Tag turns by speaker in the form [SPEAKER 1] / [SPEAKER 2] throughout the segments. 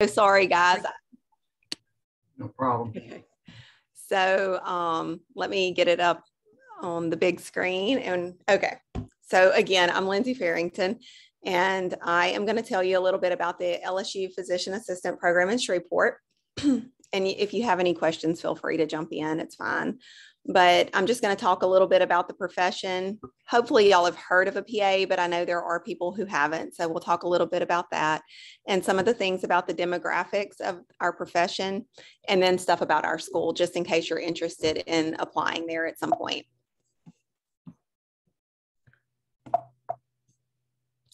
[SPEAKER 1] Sorry, guys.
[SPEAKER 2] No problem.
[SPEAKER 1] Okay. So let me get it up on the big screen. And okay. So again, I'm Lindsey Ferrington, and I am going to tell you a little bit about the LSU Physician Assistant Program in Shreveport. And if you have any questions, feel free to jump in. It's fine. But I'm just going to talk a little bit about the profession. Hopefully y'all have heard of a PA, but I know there are people who haven't. So we'll talk a little bit about that and some of the things about the demographics of our profession, and then stuff about our school, just in case you're interested in applying there at some point.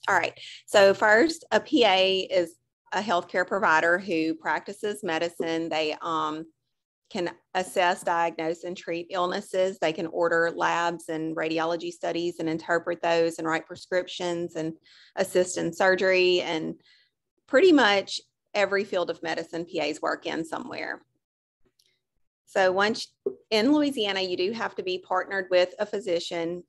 [SPEAKER 1] All right. So first, a PA is a healthcare provider who practices medicine. They can assess, diagnose, and treat illnesses. They can order labs and radiology studies and interpret those and write prescriptions and assist in surgery, and pretty much every field of medicine PAs work in somewhere. So once in Louisiana, you do have to be partnered with a physician.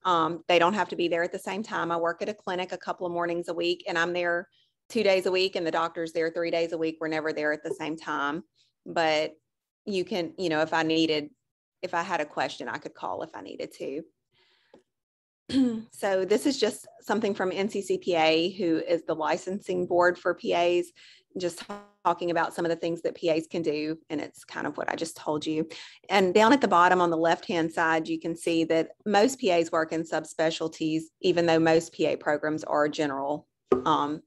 [SPEAKER 1] They don't have to be there at the same time. I work at a clinic a couple of mornings a week, and I'm there 2 days a week, and the doctor's there 3 days a week. We're never there at the same time, but you can, if I had a question, I could call if I needed to. So this is just something from NCCPA, who is the licensing board for PAs, just talking about some of the things that PAs can do. And it's kind of what I just told you. And down at the bottom on the left-hand side, you can see that most PAs work in subspecialties, even though most PA programs are general,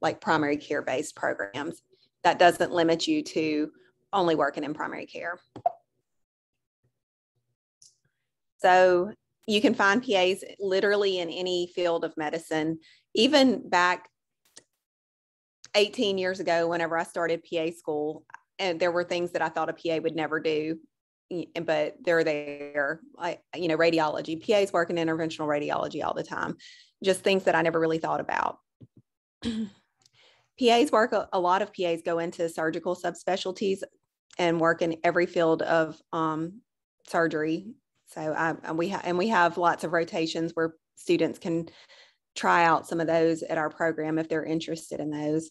[SPEAKER 1] like primary care-based programs. That doesn't limit you to only working in primary care. So you can find PAs literally in any field of medicine. Even back 18 years ago, whenever I started PA school, and there were things that I thought a PA would never do, but they're there, like, radiology. PAs work in interventional radiology all the time, just things that I never really thought about. PAs work, a lot of PAs go into surgical subspecialties and work in every field of surgery. So we have lots of rotations where students can try out some of those at our program if they're interested in those.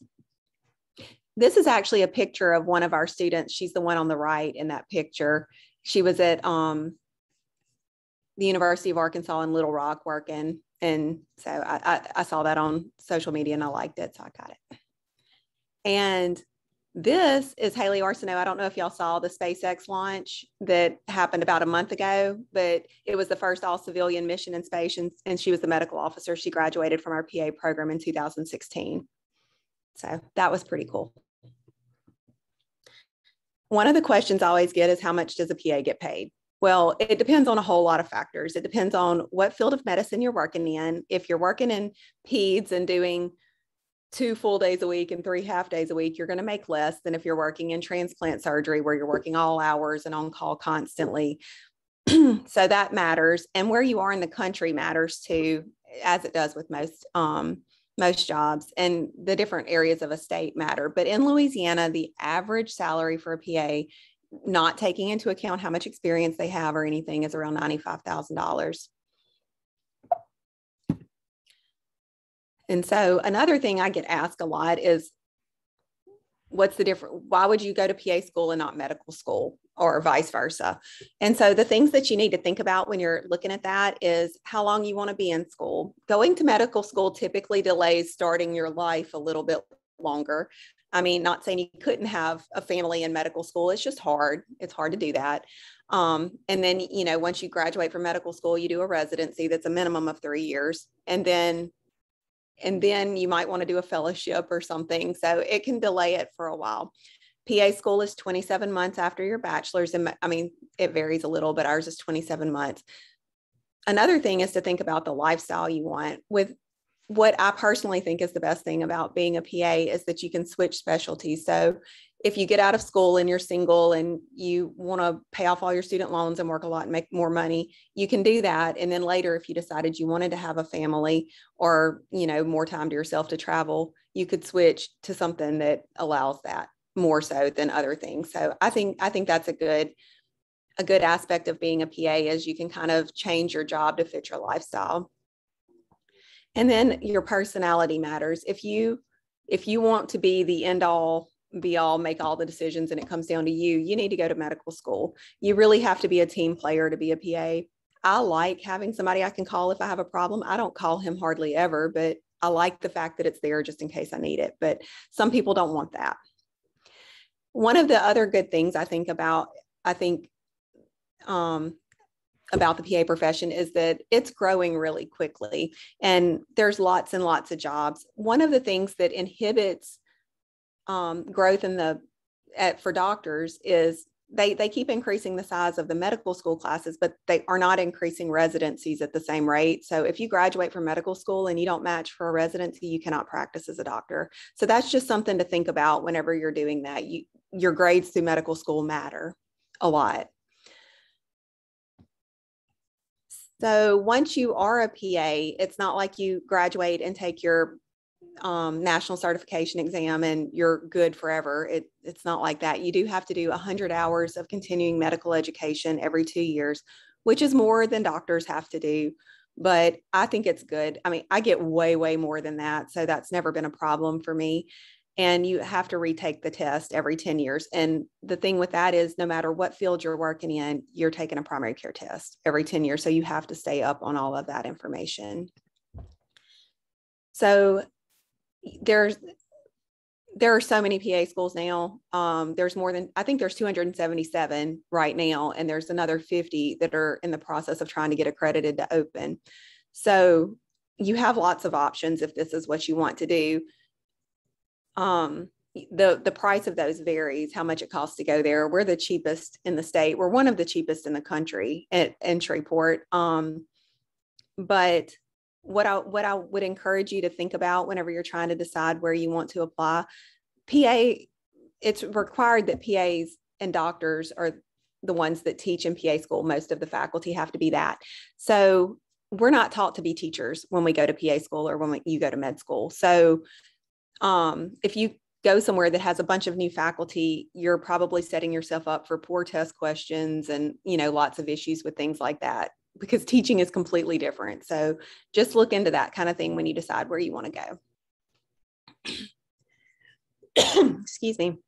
[SPEAKER 1] This is actually a picture of one of our students. She's the one on the right in that picture. She was at the University of Arkansas in Little Rock working. And so I saw that on social media and I liked it, so I got it. And this is Haley Arsenault. I don't know if y'all saw the SpaceX launch that happened about a month ago, but it was the first all civilian mission in space, and she was the medical officer. She graduated from our PA program in 2016. So that was pretty cool. One of the questions I always get is, how much does a PA get paid? Well, it depends on a whole lot of factors. It depends on what field of medicine you're working in. If you're working in peds and doing 2 full days a week and 3 half days a week, you're going to make less than if you're working in transplant surgery, where you're working all hours and on call constantly. So that matters. And where you are in the country matters too, as it does with most jobs, and the different areas of a state matter. But in Louisiana, the average salary for a PA, not taking into account how much experience they have or anything, is around $95,000. And so another thing I get asked a lot is, what's the difference? Why would you go to PA school and not medical school, or vice versa? And so the things that you need to think about when you're looking at that is how long you want to be in school. Going to medical school typically delays starting your life a little bit longer. I mean, not saying you couldn't have a family in medical school. It's just hard. It's hard to do that. And then, once you graduate from medical school, you do a residency that's a minimum of 3 years. And then you might want to do a fellowship or something. So it can delay it for a while. PA school is 27 months after your bachelor's. And I mean, it varies a little, but ours is 27 months. Another thing is to think about the lifestyle you want. With what I personally think is the best thing about being a PA is that you can switch specialties. So if you get out of school and you're single and you want to pay off all your student loans and work a lot and make more money, you can do that. And then later, if you decided you wanted to have a family or, more time to yourself to travel, you could switch to something that allows that more so than other things. So I think that's a good aspect of being a PA, is you can kind of change your job to fit your lifestyle. And then your personality matters. If you want to be the end all be all, make all the decisions, and it comes down to you. You need to go to medical school. You really have to be a team player to be a PA. I like having somebody I can call if I have a problem. I don't call him hardly ever, but I like the fact that it's there just in case I need it. But some people don't want that. One of the other good things I think about the PA profession is that it's growing really quickly, and there's lots and lots of jobs. One of the things that inhibits growth for doctors is they keep increasing the size of the medical school classes, but they are not increasing residencies at the same rate. So if you graduate from medical school and you don't match for a residency, you cannot practice as a doctor. So that's just something to think about whenever you're doing that. Your grades through medical school matter a lot. So once you are a PA, it's not like you graduate and take your national certification exam and you're good forever. It's not like that. You do have to do 100 hours of continuing medical education every 2 years, which is more than doctors have to do. But I think it's good. I mean, I get way, way more than that. So that's never been a problem for me. And you have to retake the test every 10 years. And the thing with that is no matter what field you're working in, you're taking a primary care test every 10 years. So you have to stay up on all of that information. So there are so many PA schools now. There's more than, I think there's 277 right now, and there's another 50 that are in the process of trying to get accredited to open. So you have lots of options if this is what you want to do. The price of those varies, how much it costs to go there. We're the cheapest in the state. We're one of the cheapest in the country in Shreveport. But what I would encourage you to think about whenever you're trying to decide where you want to apply, it's required that PAs and doctors are the ones that teach in PA school. Most of the faculty have to be that. So we're not taught to be teachers when we go to PA school or when you go to med school. So if you go somewhere that has a bunch of new faculty, you're probably setting yourself up for poor test questions and, lots of issues with things like that, because teaching is completely different. So just look into that kind of thing when you decide where you want to go. Excuse me.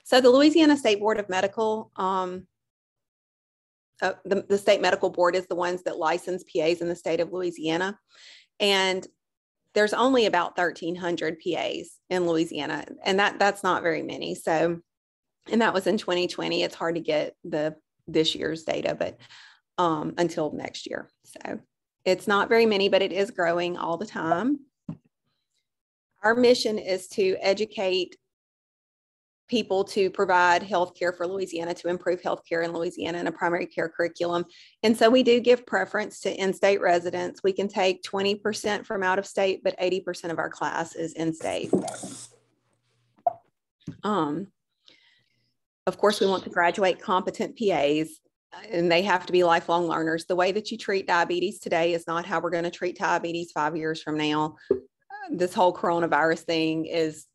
[SPEAKER 1] So the Louisiana State Board of Medical, the State Medical Board is the ones that license PAs in the state of Louisiana. And there's only about 1,300 PAs in Louisiana, and that's not very many. So, and that was in 2020. It's hard to get this year's data, but until next year. So it's not very many, but it is growing all the time. Our mission is to educate people to provide healthcare for Louisiana, to improve healthcare in Louisiana in a primary care curriculum. And so we do give preference to in-state residents. We can take 20% from out of state, but 80% of our class is in-state. Of course, we want to graduate competent PAs, and they have to be lifelong learners. The way that you treat diabetes today is not how we're going to treat diabetes 5 years from now. This whole coronavirus thing is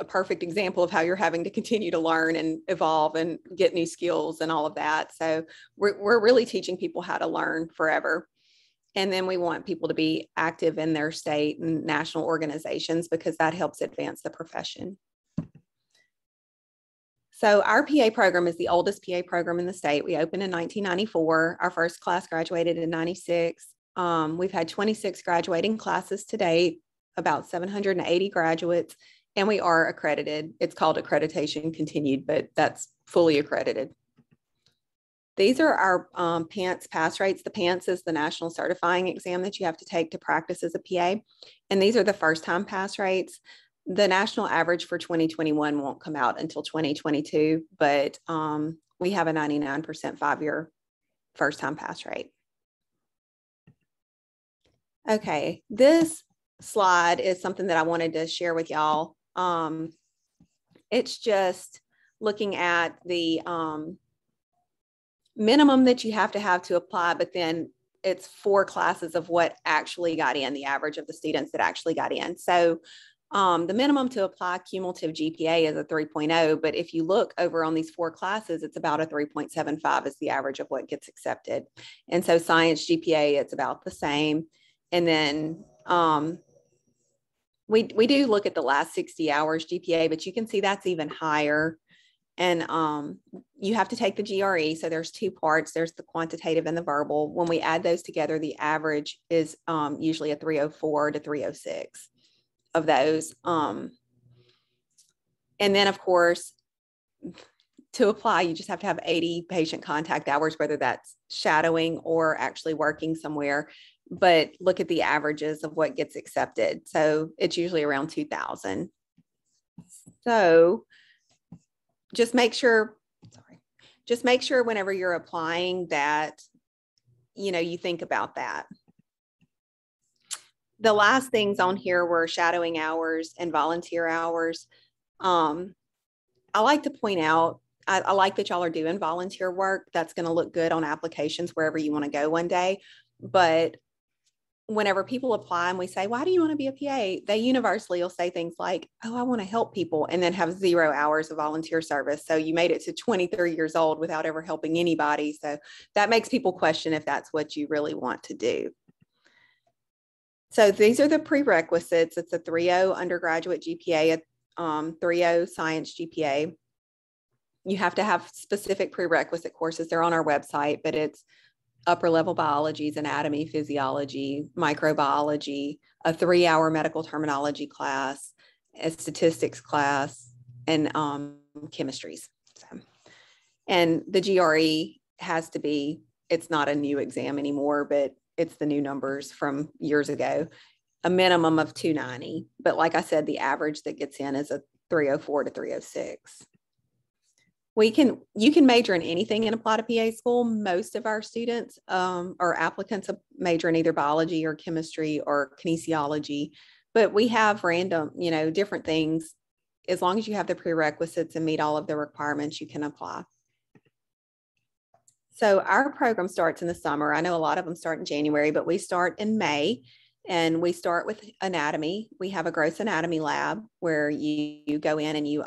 [SPEAKER 1] a perfect example of how you're having to continue to learn and evolve and get new skills and all of that. So we're really teaching people how to learn forever. And then we want people to be active in their state and national organizations, because that helps advance the profession. So our PA program is the oldest PA program in the state. We opened in 1994. Our first class graduated in 96. We've had 26 graduating classes to date, about 780 graduates, and we are accredited. It's called accreditation continued, but that's fully accredited. These are our PANCE pass rates. The PANCE is the national certifying exam that you have to take to practice as a PA. And these are the first time pass rates. The national average for 2021 won't come out until 2022, but we have a 99% 5-year first time pass rate. Okay, this slide is something that I wanted to share with y'all. It's just looking at the minimum that you have to apply, but then it's 4 classes of what actually got in, the average of the students that actually got in. So the minimum to apply cumulative GPA is a 3.0, but if you look over on these 4 classes, it's about a 3.75 is the average of what gets accepted. And so science GPA, it's about the same. And then we do look at the last 60 hours GPA, but you can see that's even higher. And you have to take the GRE. So there's two parts. There's the quantitative and the verbal. When we add those together, the average is usually a 304 to 306 of those. And then, of course, to apply, you just have to have 80 patient contact hours, whether that's shadowing or actually working somewhere. But look at the averages of what gets accepted. So it's usually around 2,000. So just make sure whenever you're applying that, you think about that. The last things on here were shadowing hours and volunteer hours. I like to point out, I like that y'all are doing volunteer work. That's going to look good on applications wherever you want to go one day. But whenever people apply and we say, why do you want to be a PA? They universally will say things like, oh, I want to help people, and then have 0 hours of volunteer service. So you made it to 23 years old without ever helping anybody. So that makes people question if that's what you really want to do. So these are the prerequisites. It's a 3.0 undergraduate GPA, a 3.0 science GPA. You have to have specific prerequisite courses. They're on our website, but it's upper level biologies, anatomy, physiology, microbiology, a 3-hour medical terminology class, a statistics class, and chemistries. So, and the GRE has to be, it's not a new exam anymore, but it's the new numbers from years ago, a minimum of 290. But like I said, the average that gets in is a 304 to 306. You can major in anything and apply to PA school. Most of our students or applicants major in either biology or chemistry or kinesiology, but we have random, different things. As long as you have the prerequisites and meet all of the requirements, you can apply. So our program starts in the summer. I know a lot of them start in January, but we start in May, and we start with anatomy. We have a gross anatomy lab where you go in and you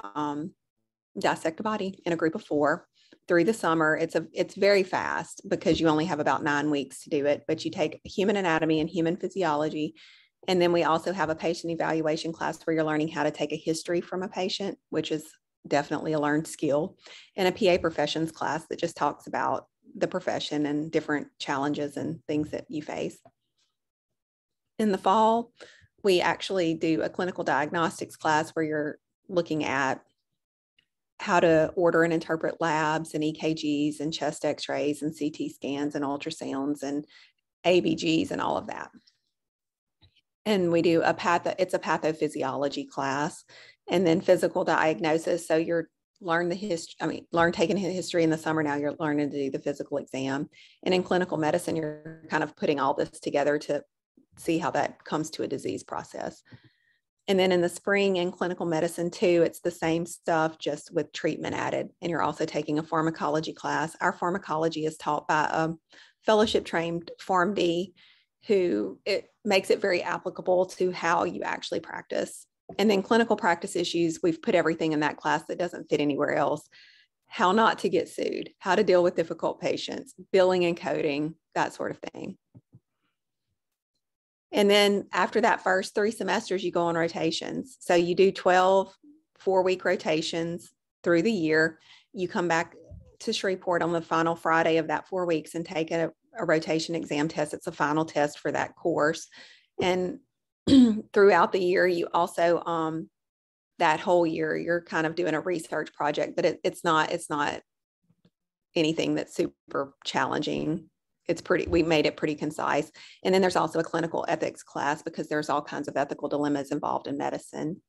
[SPEAKER 1] dissect a body in a group of 4 through the summer. It's very fast because you only have about 9 weeks to do it, but you take human anatomy and human physiology. And then we also have a patient evaluation class where you're learning how to take a history from a patient, which is definitely a learned skill, and a PA professions class that just talks about the profession and different challenges and things that you face. In the fall, we actually do a clinical diagnostics class where you're looking at how to order and interpret labs and EKGs and chest x-rays and CT scans and ultrasounds and ABGs and all of that. And we do it's a pathophysiology class, and then physical diagnosis. So you're taking history in the summer. Now you're learning to do the physical exam. And in clinical medicine, you're kind of putting all this together to see how that comes to a disease process. And then in the spring in clinical medicine too, it's the same stuff, just with treatment added. And you're also taking a pharmacology class. Our pharmacology is taught by a fellowship trained PharmD, who it makes it very applicable to how you actually practice. And then clinical practice issues, we've put everything in that class that doesn't fit anywhere else. How not to get sued, how to deal with difficult patients, billing and coding, that sort of thing. And then after that first 3 semesters, you go on rotations. So you do 12 4-week rotations through the year. You come back to Shreveport on the final Friday of that 4 weeks and take a rotation exam test. It's a final test for that course. And throughout the year, you also, that whole year, you're kind of doing a research project, but it's not anything that's super challenging. We made it pretty concise. And then there's also a clinical ethics class because there's all kinds of ethical dilemmas involved in medicine.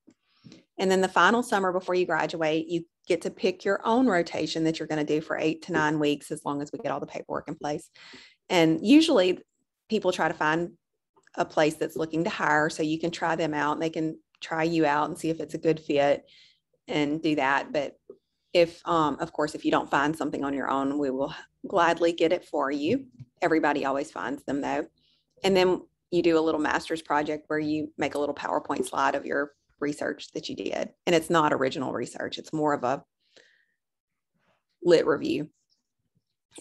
[SPEAKER 1] And then the final summer before you graduate, you get to pick your own rotation that you're going to do for 8 to 9 weeks, as long as we get all the paperwork in place. And usually people try to find a place that's looking to hire, so you can try them out and they can try you out and see if it's a good fit and do that. But if, of course, if you don't find something on your own, we will gladly get it for you. Everybody always finds them though. And then you do a little master's project where you make a little PowerPoint slide of your research that you did. And it's not original research. It's more of a lit review.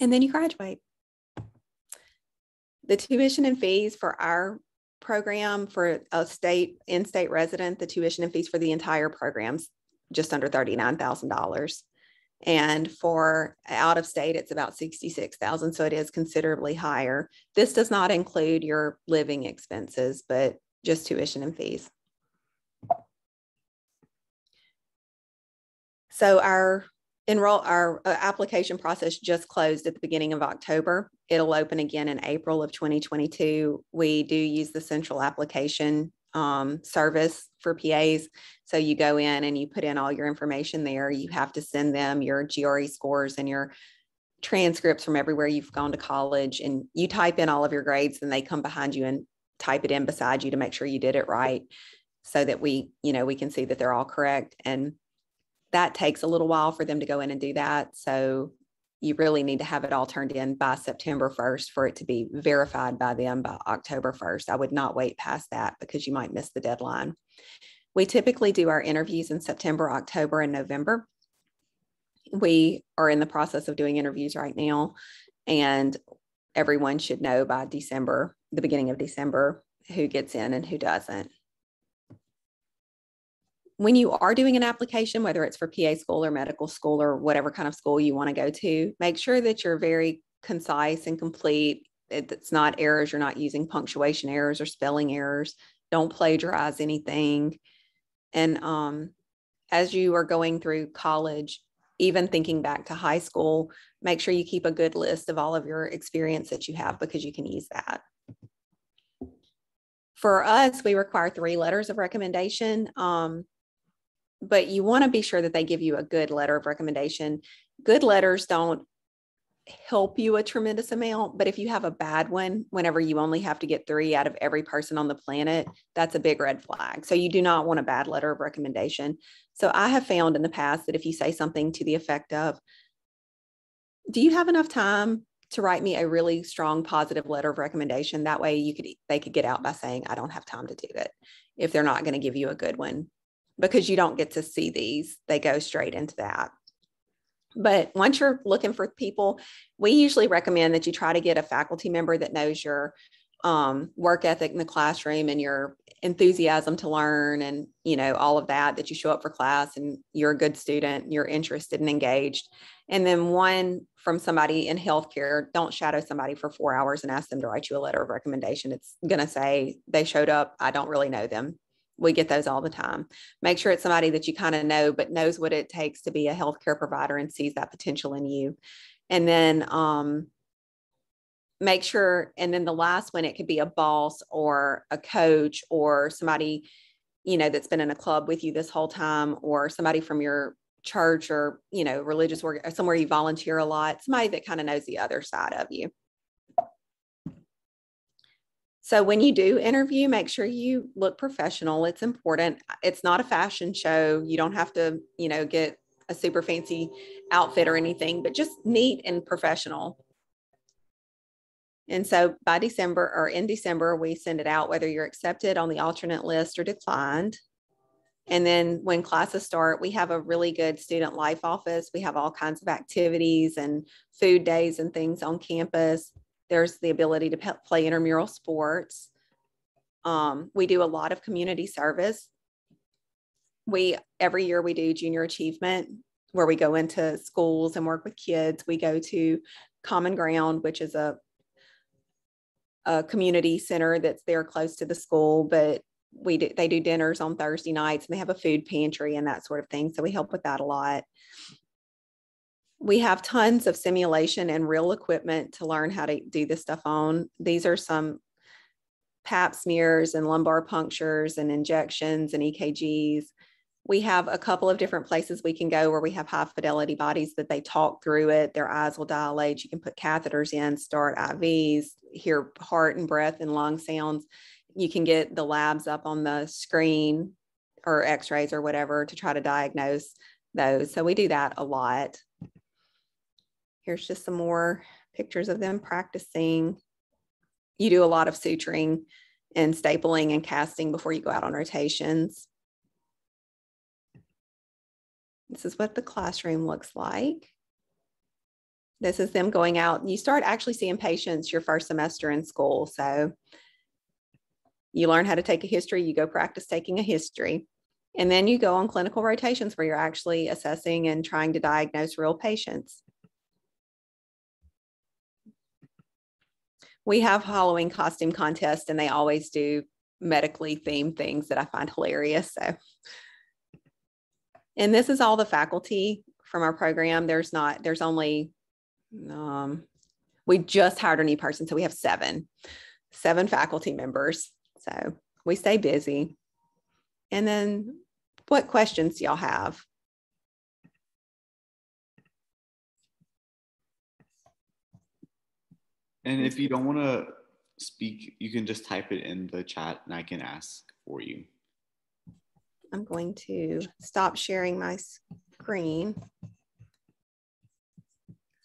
[SPEAKER 1] And then you graduate. The tuition and fees for our program for a in-state resident, the tuition and fees for the entire program's just under $39,000. And for out of state, it's about $66,000. So it is considerably higher. This does not include your living expenses, but just tuition and fees. So our application process just closed at the beginning of October. It'll open again in April of 2022. We do use the central application service for PAs. So you go in and you put in all your information there. You have to send them your GRE scores and your transcripts from everywhere you've gone to college, and you type in all of your grades, and they come behind you and type it in beside you to make sure you did it right, so that we can see that they're all correct. And that takes a little while for them to go in and do that. So you really need to have it all turned in by September 1st for it to be verified by them by October 1st. I would not wait past that because you might miss the deadline. We typically do our interviews in September, October, and November. We are in the process of doing interviews right now, and everyone should know by December, the beginning of December, who gets in and who doesn't. When you are doing an application, whether it's for PA school or medical school or whatever kind of school you want to go to, make sure that you're very concise and complete. It's not errors. You're not using punctuation errors or spelling errors. Don't plagiarize anything. And as you are going through college, even thinking back to high school, make sure you keep a good list of all of your experience that you have, because you can use that. For us, we require 3 letters of recommendation. But you want to be sure that they give you a good letter of recommendation. Good letters don't help you a tremendous amount, but if you have a bad one, whenever you only have to get 3 out of every person on the planet, that's a big red flag. So you do not want a bad letter of recommendation. So I have found in the past that if you say something to the effect of, do you have enough time to write me a really strong positive letter of recommendation? That way they could get out by saying, I don't have time to do it, if they're not going to give you a good one. Because you don't get to see these, they go straight into that. But once you're looking for people, we usually recommend that you try to get a faculty member that knows your work ethic in the classroom and your enthusiasm to learn, and all of that you show up for class and you're a good student, you're interested and engaged. And then one from somebody in healthcare. Don't shadow somebody for 4 hours and ask them to write you a letter of recommendation. It's going to say they showed up, I don't really know them. We get those all the time. Make sure it's somebody that you kind of know, but knows what it takes to be a healthcare provider and sees that potential in you. And then make sure, and then the last one, it could be a boss or a coach or somebody, that's been in a club with you this whole time, or somebody from your church or, religious work, or somewhere you volunteer a lot, somebody that kind of knows the other side of you. So when you do interview, make sure you look professional. It's important. It's not a fashion show. You don't have to, get a super fancy outfit or anything, but just neat and professional. And so by December, or in December, we send it out whether you're accepted on the alternate list or declined. And then when classes start, we have a really good student life office. We have all kinds of activities and food days and things on campus. There's the ability to play intramural sports. We do a lot of community service. Every year we do junior achievement, where we go into schools and work with kids. We go to Common Ground, which is a community center that's there close to the school, but they do dinners on Thursday nights, and they have a food pantry and that sort of thing. So we help with that a lot. We have tons of simulation and real equipment to learn how to do this stuff on. These are some pap smears and lumbar punctures and injections and EKGs. We have a couple of different places we can go where we have high fidelity bodies that they talk through it. Their eyes will dilate. You can put catheters in, start IVs, hear heart and breath and lung sounds. You can get the labs up on the screen or x-rays or whatever to try to diagnose those. So we do that a lot. Here's just some more pictures of them practicing. You do a lot of suturing and stapling and casting before you go out on rotations. This is what the classroom looks like. This is them going out. You start actually seeing patients your first semester in school. So You learn how to take a history, you go practice taking a history. And then you go on clinical rotations where you're actually assessing and trying to diagnose real patients. We have Halloween costume contests, and they always do medically themed things that I find hilarious. So, and this is all the faculty from our program. There's only, we just hired a new person. So we have seven faculty members. So we stay busy. And then what questions do y'all have?
[SPEAKER 3] And if you don't want to speak, you can just type it in the chat and I can ask for you.
[SPEAKER 1] I'm going to stop sharing my screen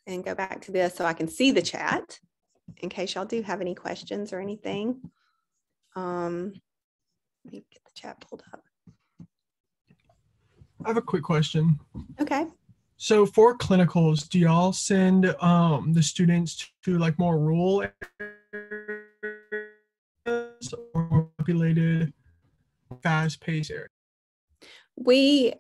[SPEAKER 1] and go back to this so I can see the chat in case y'all do have any questions or anything. Let me get the chat pulled up.
[SPEAKER 4] I have a quick question.
[SPEAKER 1] Okay.
[SPEAKER 4] So for clinicals, do y'all send the students to like more rural areas or more populated, fast-paced areas?
[SPEAKER 1] We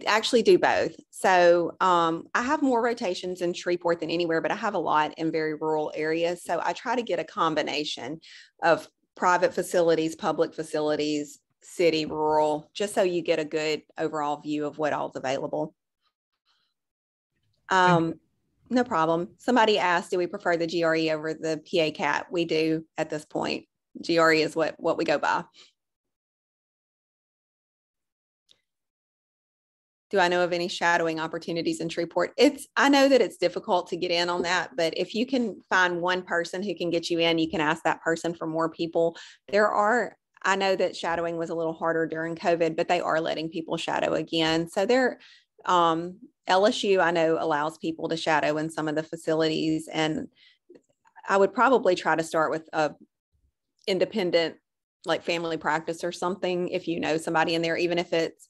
[SPEAKER 1] actually do both. So I have more rotations in Shreveport than anywhere, but I have a lot in very rural areas. So I try to get a combination of private facilities, public facilities, city, rural, just so you get a good overall view of what all's available. No problem. Somebody asked, do we prefer the GRE over the PA CAT? We do at this point. GRE is what we go by. Do I know of any shadowing opportunities in Shreveport? I know that it's difficult to get in on that, but if you can find one person who can get you in, you can ask that person for more people. I know that shadowing was a little harder during COVID, but they are letting people shadow again. So LSU, I know, allows people to shadow in some of the facilities, and I would probably try to start with a independent, like family practice or something, if you know somebody in there, even if it's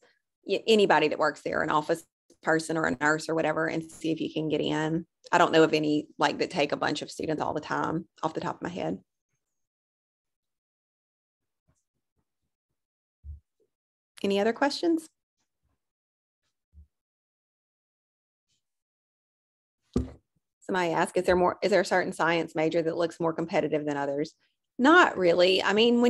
[SPEAKER 1] anybody that works there, an office person or a nurse or whatever, and see if you can get in. I don't know of any like that take a bunch of students all the time off the top of my head. Any other questions? Somebody asked, is there a certain science major that looks more competitive than others? Not really. I mean,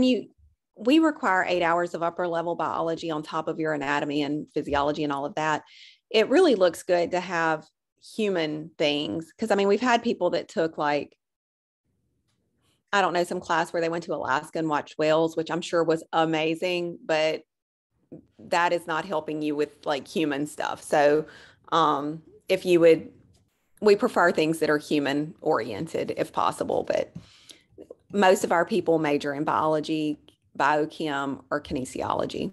[SPEAKER 1] we require 8 hours of upper level biology on top of your anatomy and physiology and all of that. It really looks good to have human things. Because I mean, we've had people that took like, I don't know, some class where they went to Alaska and watched whales, which I'm sure was amazing, but that is not helping you with like human stuff. So we prefer things that are human oriented if possible, but most of our people major in biology, biochem, or kinesiology.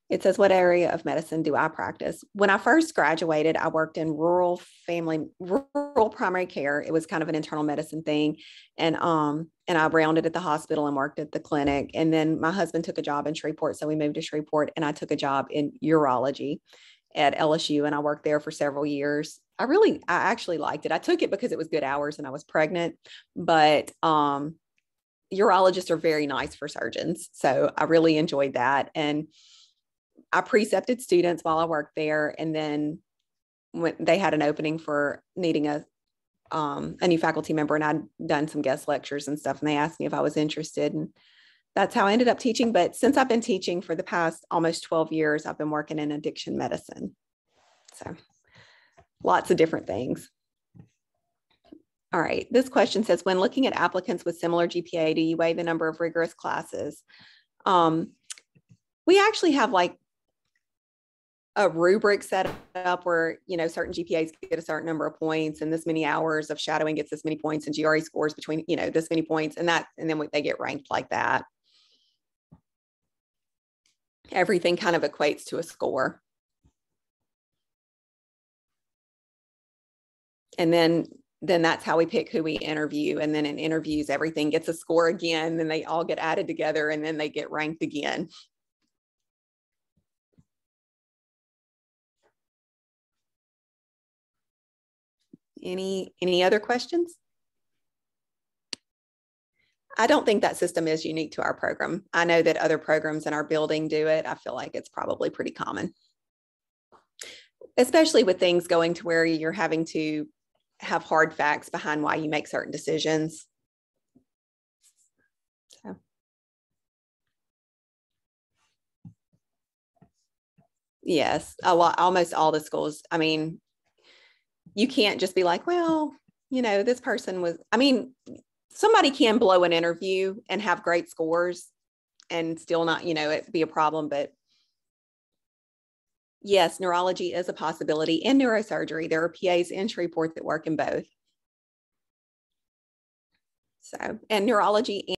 [SPEAKER 1] It says, what area of medicine do I practice? When I first graduated, I worked in rural primary care. It was kind of an internal medicine thing. And I rounded at the hospital and worked at the clinic. And then my husband took a job in Shreveport. So we moved to Shreveport, and I took a job in urology at LSU. And I worked there for several years. I actually liked it. I took it because it was good hours and I was pregnant, but urologists are very nice for surgeons. So I really enjoyed that. And I precepted students while I worked there. And then when they had an opening for needing a new faculty member, and I'd done some guest lectures and stuff, and they asked me if I was interested. And that's how I ended up teaching. But since I've been teaching for the past almost 12 years, I've been working in addiction medicine. So lots of different things. All right. This question says, when looking at applicants with similar GPA, do you weigh the number of rigorous classes? We actually have like a rubric set up where, certain GPAs get a certain number of points, and this many hours of shadowing gets this many points, and GRE scores between, this many points, and then they get ranked like that. Everything kind of equates to a score. And then that's how we pick who we interview. And then in interviews, everything gets a score again, then they all get added together, and then they get ranked again. Any other questions? I don't think that system is unique to our program. I know that other programs in our building do it. I feel like it's probably pretty common, especially with things going to where you're having to have hard facts behind why you make certain decisions. So. Yes, a lot, almost all the schools. I mean, you can't just be like, well, you know, this person was, I mean, somebody can blow an interview and have great scores and still not, you know, it be a problem. But yes, neurology is a possibility, and neurosurgery. There are PAs in Shreveport that work in both. So, and neurology